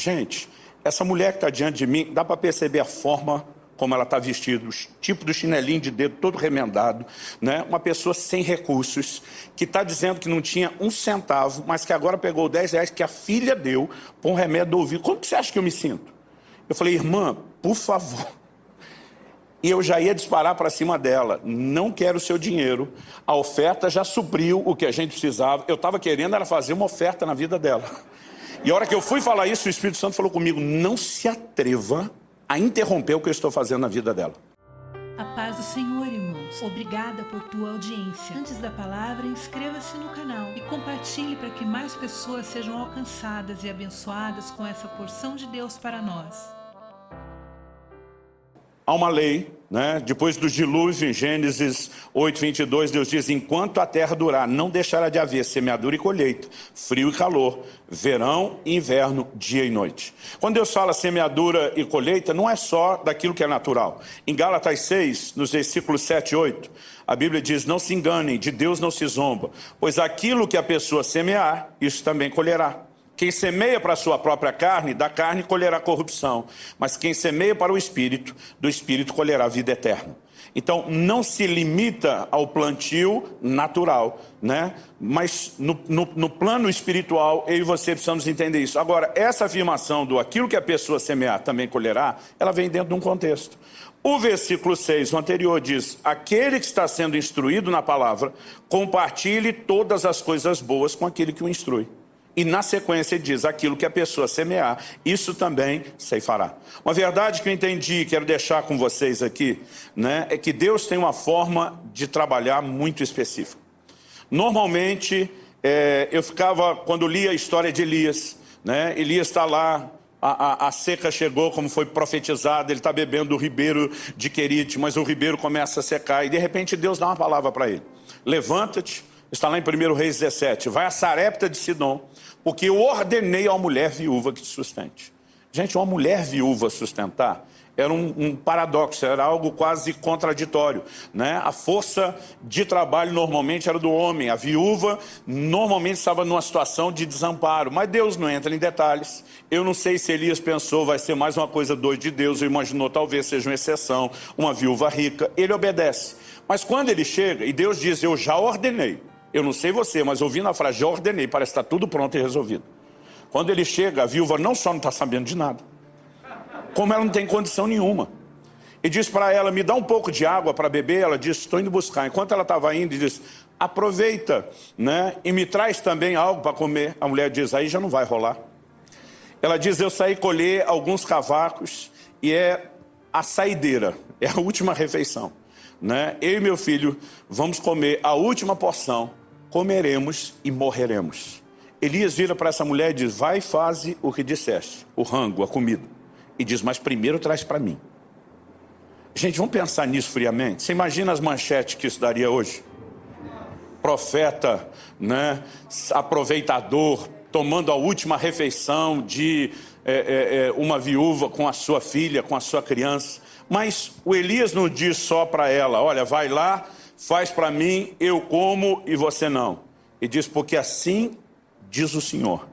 Gente, essa mulher que está diante de mim, dá para perceber a forma como ela está vestida, o tipo do chinelinho de dedo todo remendado, né? Uma pessoa sem recursos, que está dizendo que não tinha um centavo, mas que agora pegou 10 reais que a filha deu para um remédio do ouvido. Como que você acha que eu me sinto? Eu falei, irmã, por favor. E eu já ia disparar para cima dela. Não quero o seu dinheiro. A oferta já supriu o que a gente precisava. Eu estava querendo era fazer uma oferta na vida dela. E a hora que eu fui falar isso, o Espírito Santo falou comigo, não se atreva a interromper o que eu estou fazendo na vida dela. A paz do Senhor, irmãos. Obrigada por tua audiência. Antes da palavra, inscreva-se no canal e compartilhe para que mais pessoas sejam alcançadas e abençoadas com essa porção de Deus para nós. Há uma lei, né? Depois do dilúvio, em Gênesis 8:22, Deus diz, enquanto a terra durar, não deixará de haver semeadura e colheita, frio e calor, verão e inverno, dia e noite. Quando Deus fala semeadura e colheita, não é só daquilo que é natural. Em Gálatas 6, nos versículos 7 e 8, a Bíblia diz, não se enganem, de Deus não se zomba, pois aquilo que a pessoa semear, isso também colherá. Quem semeia para a sua própria carne, da carne colherá corrupção. Mas quem semeia para o Espírito, do Espírito colherá vida eterna. Então, não se limita ao plantio natural, né? Mas no plano espiritual, eu e você precisamos entender isso. Agora, essa afirmação do aquilo que a pessoa semear também colherá, ela vem dentro de um contexto. O versículo 6, o anterior, diz, aquele que está sendo instruído na palavra, compartilhe todas as coisas boas com aquele que o instrui. E na sequência diz, aquilo que a pessoa semear, isso também ceifará. Uma verdade que eu entendi e quero deixar com vocês aqui, né, é que Deus tem uma forma de trabalhar muito específica. Normalmente, eu ficava, quando lia a história de Elias, né, Elias está lá, a seca chegou, como foi profetizado, ele está bebendo o ribeiro de Querite, mas o ribeiro começa a secar, e de repente Deus dá uma palavra para ele. Levanta-te, está lá em 1 Reis 17, vai a Sarepta de Sidom, porque eu ordenei a uma mulher viúva que te sustente. Gente, uma mulher viúva sustentar era um paradoxo, era algo quase contraditório, né? A força de trabalho normalmente era do homem, a viúva normalmente estava numa situação de desamparo, mas Deus não entra em detalhes. Eu não sei se Elias pensou, vai ser mais uma coisa doida de Deus, ou imaginou talvez seja uma exceção, uma viúva rica, ele obedece. Mas quando ele chega, e Deus diz, eu já ordenei, eu não sei você, mas ouvindo a frase, já ordenei, parece que está tudo pronto e resolvido. Quando ele chega, a viúva não só não está sabendo de nada, como ela não tem condição nenhuma. E diz para ela, me dá um pouco de água para beber, ela diz, estou indo buscar. Enquanto ela estava indo, ele diz, aproveita, né? E me traz também algo para comer. A mulher diz, aí já não vai rolar. Ela diz, eu saí colher alguns cavacos e é a saideira, é a última refeição. Né? Eu e meu filho vamos comer a última porção, comeremos e morreremos. Elias vira para essa mulher e diz, vai e faze o que disseste, o rango, a comida. E diz, mas primeiro traz para mim. Gente, vamos pensar nisso friamente. Você imagina as manchetes que isso daria hoje? Profeta, né? Aproveitador, tomando a última refeição de uma viúva com a sua filha, com a sua criança. Mas o Elias não diz só para ela, olha, vai lá, faz para mim, eu como e você não. Ele diz, porque assim diz o Senhor.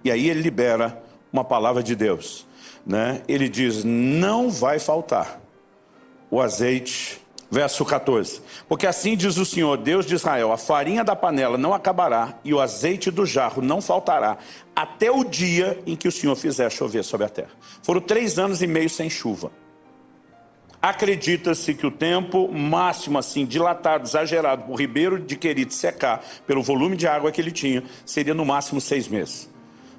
E aí ele libera uma palavra de Deus, né? Ele diz, não vai faltar o azeite, verso 14. Porque assim diz o Senhor, Deus de Israel, a farinha da panela não acabará e o azeite do jarro não faltará, até o dia em que o Senhor fizer chover sobre a terra. Foram 3 anos e meio sem chuva. Acredita-se que o tempo máximo, assim, dilatado, exagerado, por ribeiro de Querite secar, pelo volume de água que ele tinha, seria no máximo 6 meses.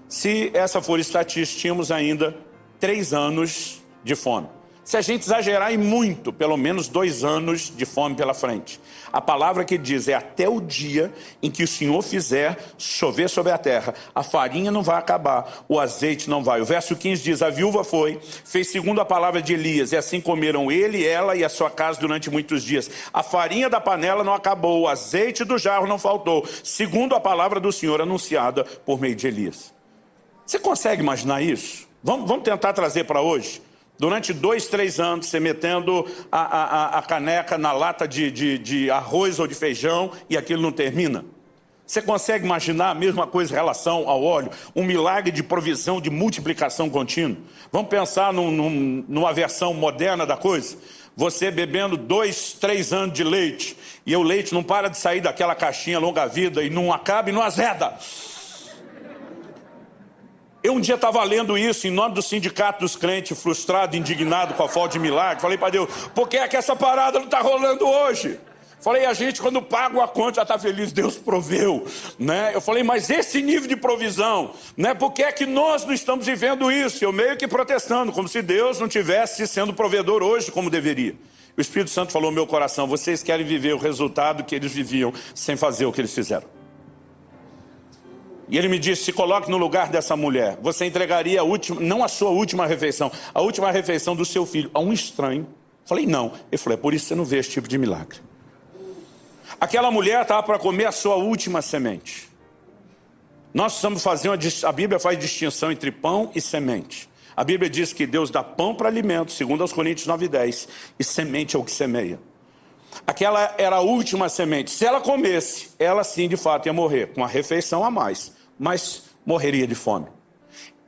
Se essa for estatística, tínhamos ainda 3 anos de fome. Se a gente exagerar e muito, pelo menos 2 anos de fome pela frente. A palavra que diz é até o dia em que o Senhor fizer chover sobre a terra. A farinha não vai acabar, o azeite não vai. O verso 15 diz, a viúva foi, fez segundo a palavra de Elias, e assim comeram ele, ela e a sua casa durante muitos dias. A farinha da panela não acabou, o azeite do jarro não faltou, segundo a palavra do Senhor anunciada por meio de Elias. Você consegue imaginar isso? Vamos tentar trazer para hoje? Durante 2, 3 anos, você metendo a caneca na lata de arroz ou de feijão e aquilo não termina. Você consegue imaginar a mesma coisa em relação ao óleo? Um milagre de provisão, de multiplicação contínua? Vamos pensar numa versão moderna da coisa? Você bebendo 2, 3 anos de leite, e o leite não para de sair daquela caixinha longa-vida, e não acaba e não azeda. Eu um dia estava lendo isso em nome do Sindicato dos Crentes, frustrado, indignado com a falta de milagre. Falei para Deus, por que é que essa parada não está rolando hoje? Falei, a gente quando paga a conta já está feliz, Deus proveu, né? Eu falei, mas esse nível de provisão, né? Por que é que nós não estamos vivendo isso? Eu meio que protestando, como se Deus não tivesse sendo provedor hoje como deveria. O Espírito Santo falou no meu coração, vocês querem viver o resultado que eles viviam sem fazer o que eles fizeram. E ele me disse, se coloque no lugar dessa mulher, você entregaria a última, não a sua última refeição, a última refeição do seu filho a um estranho. Falei, não. Ele falou, é por isso que você não vê esse tipo de milagre. Aquela mulher estava para comer a sua última semente. Nós precisamos fazer a Bíblia faz distinção entre pão e semente. A Bíblia diz que Deus dá pão para alimento, segundo aos Coríntios 9:10, e semente é o que semeia. Aquela era a última semente. Se ela comesse, ela sim de fato ia morrer, com uma refeição a mais, mas morreria de fome.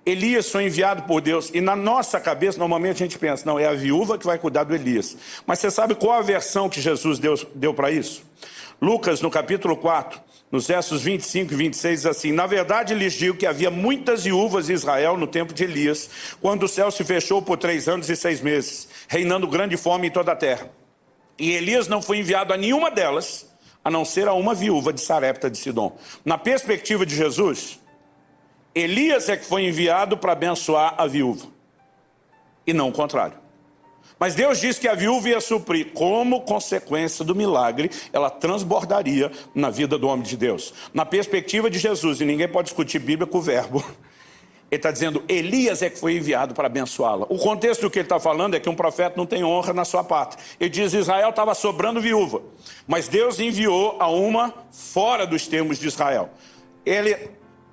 Elias foi enviado por Deus, e na nossa cabeça, normalmente a gente pensa, não, é a viúva que vai cuidar do Elias. Mas você sabe qual a versão que Jesus deu para isso? Lucas, no capítulo 4, nos versos 25 e 26, diz assim, na verdade lhes digo que havia muitas viúvas em Israel no tempo de Elias, quando o céu se fechou por 3 anos e 6 meses, reinando grande fome em toda a terra. E Elias não foi enviado a nenhuma delas, a não ser a uma viúva de Sarepta de Sidom. Na perspectiva de Jesus, Elias é que foi enviado para abençoar a viúva, e não o contrário. Mas Deus disse que a viúva ia suprir, como consequência do milagre, ela transbordaria na vida do homem de Deus. Na perspectiva de Jesus, e ninguém pode discutir Bíblia com o verbo, ele está dizendo, Elias é que foi enviado para abençoá-la. O contexto do que ele está falando é que um profeta não tem honra na sua pátria. Ele diz, Israel estava sobrando viúva, mas Deus enviou a uma fora dos termos de Israel. Ele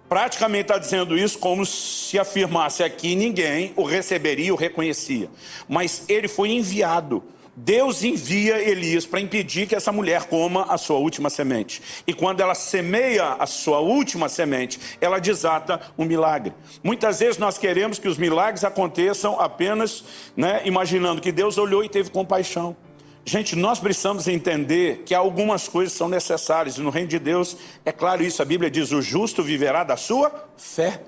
praticamente está dizendo isso como se afirmasse aqui, ninguém o receberia, o reconhecia. Mas ele foi enviado. Deus envia Elias para impedir que essa mulher coma a sua última semente. E quando ela semeia a sua última semente, ela desata um milagre. Muitas vezes nós queremos que os milagres aconteçam apenas, né, imaginando que Deus olhou e teve compaixão. Gente, nós precisamos entender que algumas coisas são necessárias. E no reino de Deus, é claro isso, a Bíblia diz, o justo viverá da sua fé.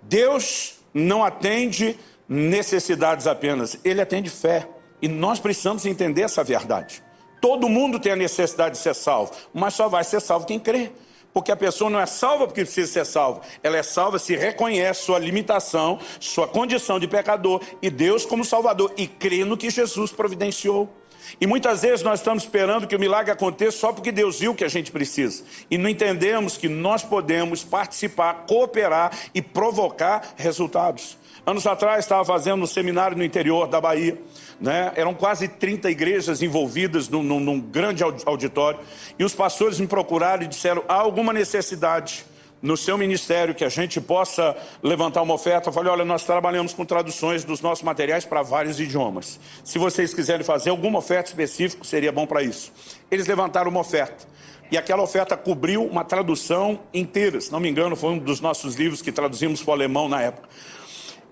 Deus não atende necessidades apenas, Ele atende fé. E nós precisamos entender essa verdade. Todo mundo tem a necessidade de ser salvo, mas só vai ser salvo quem crê. Porque a pessoa não é salva porque precisa ser salva. Ela é salva se reconhece sua limitação, sua condição de pecador e Deus como Salvador. E crê no que Jesus providenciou. E muitas vezes nós estamos esperando que o milagre aconteça só porque Deus viu o que a gente precisa. E não entendemos que nós podemos participar, cooperar e provocar resultados. Anos atrás estava fazendo um seminário no interior da Bahia, né? Eram quase 30 igrejas envolvidas num grande auditório. E os pastores me procuraram e disseram, há alguma necessidade no seu ministério que a gente possa levantar uma oferta? Eu falei, olha, nós trabalhamos com traduções dos nossos materiais para vários idiomas. Se vocês quiserem fazer alguma oferta específica, seria bom para isso. Eles levantaram uma oferta. E aquela oferta cobriu uma tradução inteira. Se não me engano, foi um dos nossos livros que traduzimos para o alemão na época.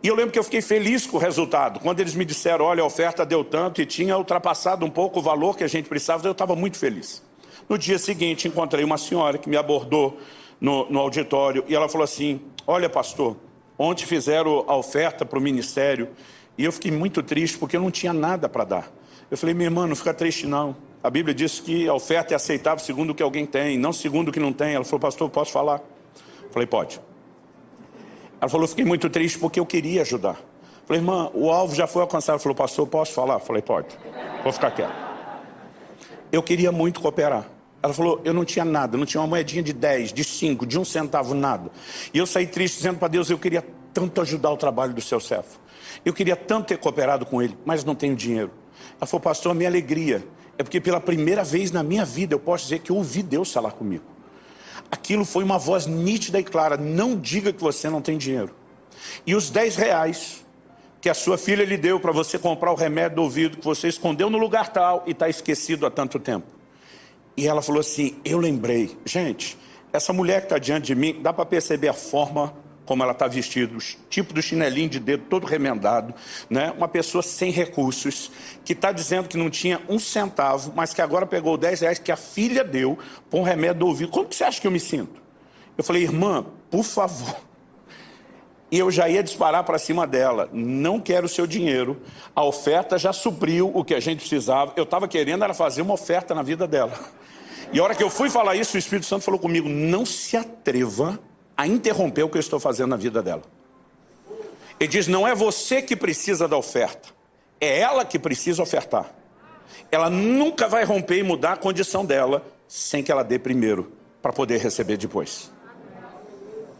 E eu lembro que eu fiquei feliz com o resultado. Quando eles me disseram, olha, a oferta deu tanto e tinha ultrapassado um pouco o valor que a gente precisava, eu estava muito feliz. No dia seguinte, encontrei uma senhora que me abordou no auditório e ela falou assim, olha pastor, ontem fizeram a oferta para o ministério e eu fiquei muito triste porque eu não tinha nada para dar. Eu falei, minha irmã, não fica triste não. A Bíblia diz que a oferta é aceitável segundo o que alguém tem, não segundo o que não tem. Ela falou, pastor, posso falar? Eu falei, pode. Ela falou, fiquei muito triste porque eu queria ajudar. Eu falei, irmã, o alvo já foi alcançado. Ela falou, pastor, posso falar? Eu falei, pode. Vou ficar quieto. Eu queria muito cooperar. Ela falou, eu não tinha nada, não tinha uma moedinha de 10, de 5, de 1 centavo, nada. E eu saí triste dizendo para Deus, eu queria tanto ajudar o trabalho do seu servo. Eu queria tanto ter cooperado com ele, mas não tenho dinheiro. Ela falou, pastor, a minha alegria é porque pela primeira vez na minha vida eu posso dizer que eu ouvi Deus falar comigo. Aquilo foi uma voz nítida e clara, não diga que você não tem dinheiro. E os 10 reais que a sua filha lhe deu para você comprar o remédio do ouvido, que você escondeu no lugar tal e está esquecido há tanto tempo. E ela falou assim, eu lembrei. Gente, essa mulher que está diante de mim, dá para perceber a forma como ela está vestida, o tipo do chinelinho de dedo todo remendado, né? Uma pessoa sem recursos, que está dizendo que não tinha um centavo, mas que agora pegou 10 reais que a filha deu para um remédio do ouvido. Como que você acha que eu me sinto? Eu falei, irmã, por favor. E eu já ia disparar para cima dela. Não quero o seu dinheiro. A oferta já supriu o que a gente precisava. Eu estava querendo era fazer uma oferta na vida dela. E a hora que eu fui falar isso, o Espírito Santo falou comigo, não se atreva a interromper o que eu estou fazendo na vida dela. Ele diz, não é você que precisa da oferta. É ela que precisa ofertar. Ela nunca vai romper e mudar a condição dela sem que ela dê primeiro, para poder receber depois.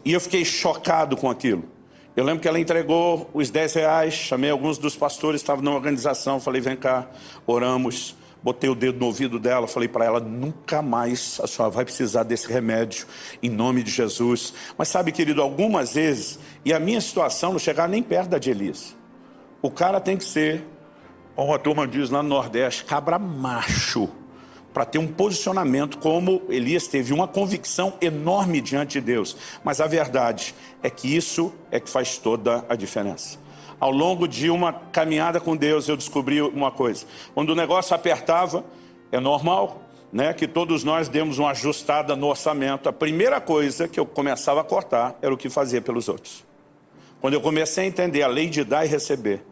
E eu fiquei chocado com aquilo. Eu lembro que ela entregou os 10 reais, chamei alguns dos pastores, estavam na organização, falei, vem cá, oramos, botei o dedo no ouvido dela, falei para ela, nunca mais a senhora vai precisar desse remédio, em nome de Jesus. Mas sabe, querido, algumas vezes, e a minha situação não chegar nem perto da de Elias. O cara tem que ser, como a turma diz lá no Nordeste, cabra macho, para ter um posicionamento como Elias teve, uma convicção enorme diante de Deus. Mas a verdade é que isso é que faz toda a diferença. Ao longo de uma caminhada com Deus, eu descobri uma coisa. Quando o negócio apertava, é normal, né, que todos nós demos uma ajustada no orçamento. A primeira coisa que eu começava a cortar era o que fazia pelos outros. Quando eu comecei a entender a lei de dar e receber,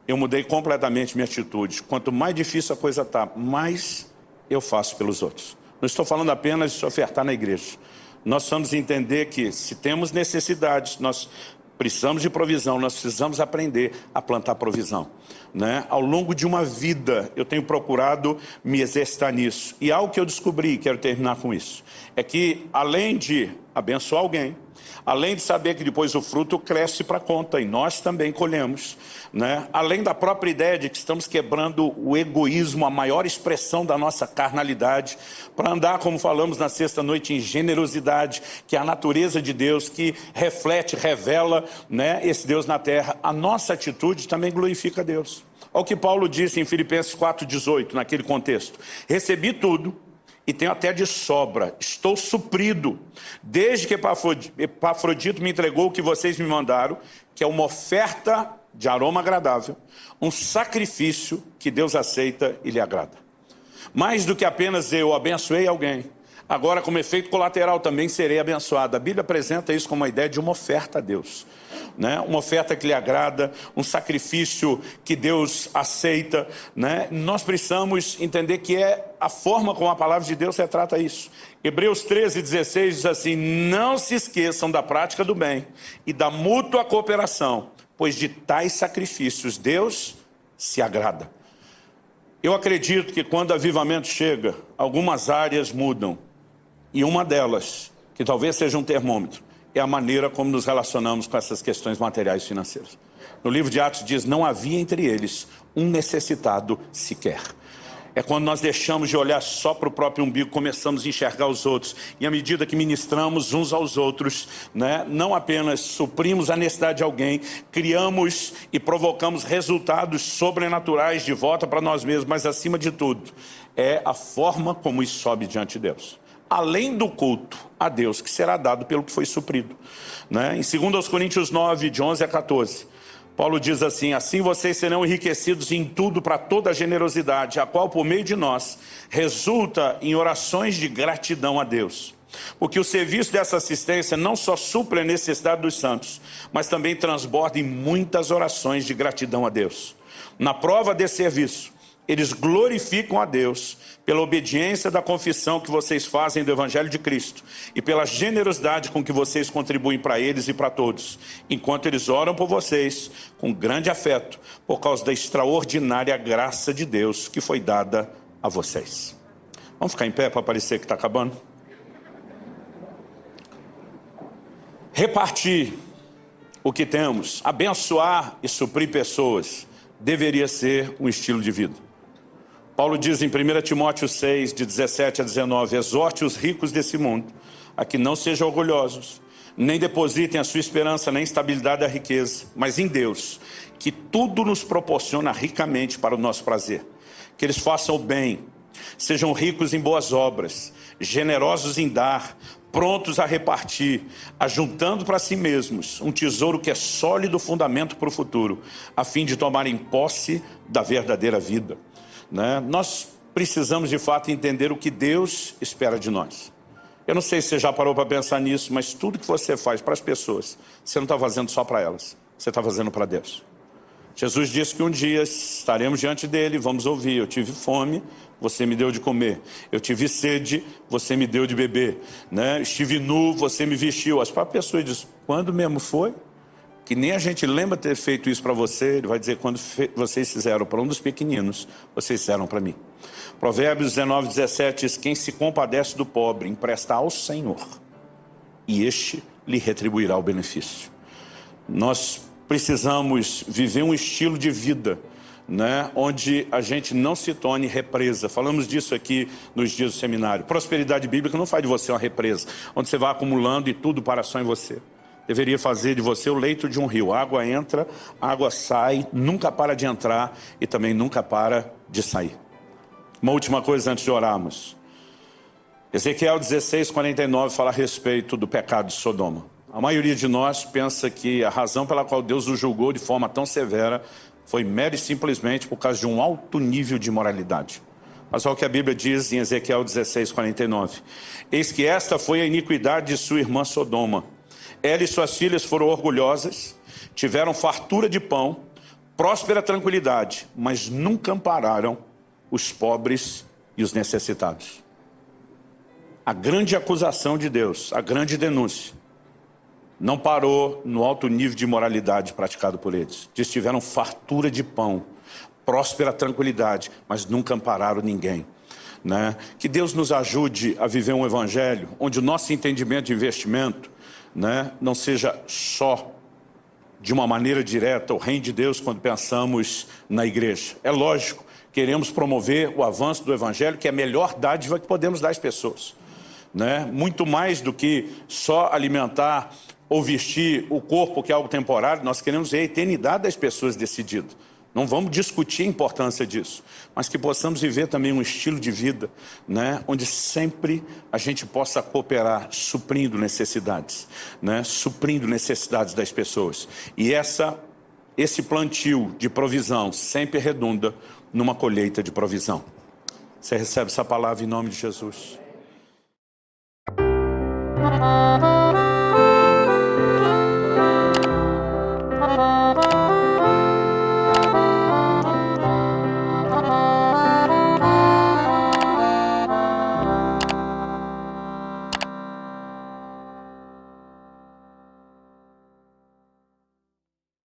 eu mudei completamente minha atitude. Quanto mais difícil a coisa está, mais eu faço pelos outros. Não estou falando apenas de se ofertar na igreja. Nós precisamos entender que se temos necessidades, nós precisamos de provisão, nós precisamos aprender a plantar provisão, né? Ao longo de uma vida, eu tenho procurado me exercitar nisso. E algo que eu descobri, quero terminar com isso, é que além de abençoar alguém, além de saber que depois o fruto cresce para a conta, e nós também colhemos, né? Além da própria ideia de que estamos quebrando o egoísmo, a maior expressão da nossa carnalidade, para andar, como falamos na sexta-noite, em generosidade, que é a natureza de Deus, que reflete, revela, né, esse Deus na terra. A nossa atitude também glorifica a Deus. Olha o que Paulo disse em Filipenses 4,18, naquele contexto. Recebi tudo, e tenho até de sobra, estou suprido, desde que Epafrodito me entregou o que vocês me mandaram, que é uma oferta de aroma agradável, um sacrifício que Deus aceita e lhe agrada. Mais do que apenas eu abençoei alguém, agora como efeito colateral também serei abençoado. A Bíblia apresenta isso como uma ideia de uma oferta a Deus, né? Uma oferta que lhe agrada, um sacrifício que Deus aceita, né? Nós precisamos entender que é a forma como a palavra de Deus retrata isso. Hebreus 13:16 diz assim, não se esqueçam da prática do bem e da mútua cooperação, pois de tais sacrifícios Deus se agrada. Eu acredito que quando o avivamento chega, algumas áreas mudam, e uma delas, que talvez seja um termômetro, é a maneira como nos relacionamos com essas questões materiais e financeiras. No livro de Atos diz, não havia entre eles um necessitado sequer. É quando nós deixamos de olhar só para o próprio umbigo, começamos a enxergar os outros. E à medida que ministramos uns aos outros, né, não apenas suprimos a necessidade de alguém, criamos e provocamos resultados sobrenaturais de volta para nós mesmos, mas acima de tudo, é a forma como isso sobe diante de Deus. Além do culto a Deus, que será dado pelo que foi suprido, né? Em 2 Coríntios 9, de 11 a 14, Paulo diz assim, assim vocês serão enriquecidos em tudo para toda a generosidade, a qual por meio de nós resulta em orações de gratidão a Deus. Porque o serviço dessa assistência não só supre a necessidade dos santos, mas também transborda em muitas orações de gratidão a Deus. Na prova desse serviço, eles glorificam a Deus pela obediência da confissão que vocês fazem do Evangelho de Cristo e pela generosidade com que vocês contribuem para eles e para todos, enquanto eles oram por vocês com grande afeto, por causa da extraordinária graça de Deus que foi dada a vocês. Vamos ficar em pé para parecer que está acabando? Repartir o que temos, abençoar e suprir pessoas, deveria ser um estilo de vida. Paulo diz em 1 Timóteo 6, de 17 a 19, exorte os ricos desse mundo a que não sejam orgulhosos, nem depositem a sua esperança na instabilidade da riqueza, mas em Deus, que tudo nos proporciona ricamente para o nosso prazer. Que eles façam o bem Sejam ricos em boas obras, generosos em dar, prontos a repartir, ajuntando para si mesmos um tesouro que é sólido fundamento para o futuro, a fim de tomarem posse da verdadeira vida. Nós precisamos de fato entender o que Deus espera de nós. Eu não sei se você já parou para pensar nisso, mas tudo que você faz para as pessoas, você não está fazendo só para elas, você está fazendo para Deus. Jesus disse que um dia estaremos diante dele, vamos ouvir: eu tive fome, você me deu de comer. Eu tive sede, você me deu de beber. Estive nu, você me vestiu. As próprias pessoas dizem: quando mesmo foi? Que nem a gente lembra ter feito isso para você. Ele vai dizer: quando vocês fizeram para um dos pequeninos, vocês fizeram para mim. Provérbios 19:17 diz: quem se compadece do pobre empresta ao Senhor, e este lhe retribuirá o benefício. Nós precisamos viver um estilo de vida, onde a gente não se torne represa. Falamos disso aqui nos dias do seminário. Prosperidade bíblica não faz de você uma represa, onde você vai acumulando e tudo para só em você. Deveria fazer de você o leito de um rio. A água entra, a água sai, nunca para de entrar e também nunca para de sair. Uma última coisa antes de orarmos. Ezequiel 16:49 fala a respeito do pecado de Sodoma. A maioria de nós pensa que a razão pela qual Deus o julgou de forma tão severa foi mera e simplesmente por causa de um alto nível de imoralidade. Mas olha o que a Bíblia diz em Ezequiel 16:49. Eis que esta foi a iniquidade de sua irmã Sodoma. Ela e suas filhas foram orgulhosas, tiveram fartura de pão, próspera tranquilidade, mas nunca ampararam os pobres e os necessitados. A grande acusação de Deus, a grande denúncia, não parou no alto nível de imoralidade praticado por eles. Diz: tiveram fartura de pão, próspera tranquilidade, mas nunca ampararam ninguém. Que Deus nos ajude a viver um evangelho onde o nosso entendimento de investimento não seja só de uma maneira direta o reino de Deus quando pensamos na igreja. É lógico, queremos promover o avanço do evangelho, que é a melhor dádiva que podemos dar às pessoas. Muito mais do que só alimentar ou vestir o corpo, que é algo temporário. Nós queremos ver a eternidade das pessoas decidida. Não vamos discutir a importância disso, mas que possamos viver também um estilo de vida, onde sempre a gente possa cooperar, suprindo necessidades, suprindo necessidades das pessoas. E esse plantio de provisão sempre redunda numa colheita de provisão. Você recebe essa palavra em nome de Jesus.